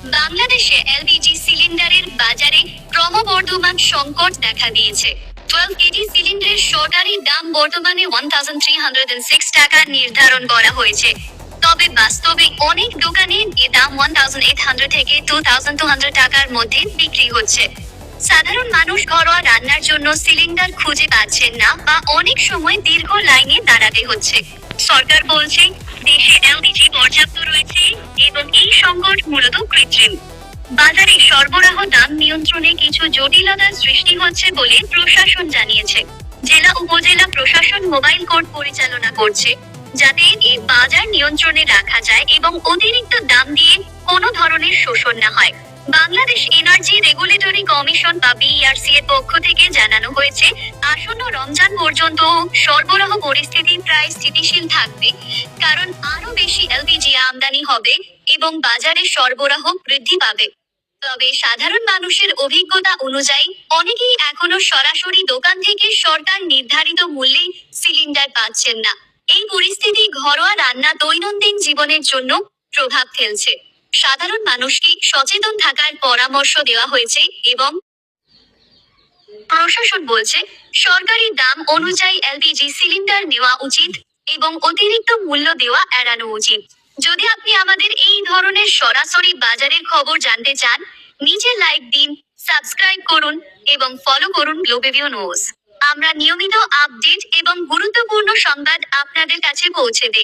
বাংলাদেশে এলপিজি সিলিন্ডারের বাজারে ক্রমবর্ধমান সংকট দেখা দিয়েছে। 12 কেজি সিলিন্ডারের সরকারি দাম বর্তমানে 1306 টাকা নির্ধারণ করা হয়েছে। তবে বাস্তবে অনেক দোকানে এ দাম 1800 থেকে 2200 টাকার মধ্যে বিক্রি হচ্ছে। সাধারণ মানুষ ঘরোয়া রান্নার জন্য সিলিন্ডার খুঁজে পাচ্ছেন না বা অনেক সময় দীর্ঘ লাইনে দাঁড়াতে হচ্ছে। সরকার বলছে দেশে এলপিজি পর্যাপ্ত রয়েছে এবং এই সংকট মূলত কৃত্রিম। বাজারে সরবরাহ দাম নিয়ন্ত্রণে কিছু জটিলতার সৃষ্টি হচ্ছে বলে প্রশাসন জানিয়েছে। জেলা উপজেলা প্রশাসন মোবাইল কোর্ট পরিচালনা করছে, যাতে এই বাজার নিয়ন্ত্রণে রাখা যায় এবং অতিরিক্ত দাম দিয়ে কোনো ধরনের শোষণ না হয়। বাংলাদেশ এনার্জি রেগুলেটরি কমিশন বা বিইআরসি এর পক্ষ থেকে জানানো হয়েছে, আসন্ন রমজান পর্যন্ত সরবরাহ পরিস্থিতি প্রায় স্থিতিশীল থাকবে, কারণ আরো বেশি এলপিজি আমদানি হবে এবং বাজারে সরবরাহ বৃদ্ধি পাবে। তবে সাধারণ মানুষের অভিজ্ঞতা অনুযায়ী অনেকেই এখনো সরাসরি দোকান থেকে সরকার নির্ধারিত মূল্যে সিলিন্ডার পাচ্ছেন না। এই পরিস্থিতি ঘরোয়া রান্না দৈনন্দিন জীবনের জন্য প্রভাব ফেলছে। সাধারণ মানুষকে সচেতন থাকার পরামর্শ দেওয়া হয়েছে এবং প্রশাসন বলছে সরকারি দাম অনুযায়ী এলপিজি সিলিন্ডার নেওয়া উচিত এবং অতিরিক্ত মূল্য দেওয়া এড়ানো উচিত। যদি আপনি আমাদের এই ধরনের সরাসরি বাজারের খবর জানতে চান, নিচে লাইক দিন, সাবস্ক্রাইব করুন এবং ফলো করুন গ্লোবেভিউ নিউজ। আমরা নিয়মিত আপডেট এবং গুরুত্বপূর্ণ সংবাদ আপনাদের কাছে পৌঁছে দেই।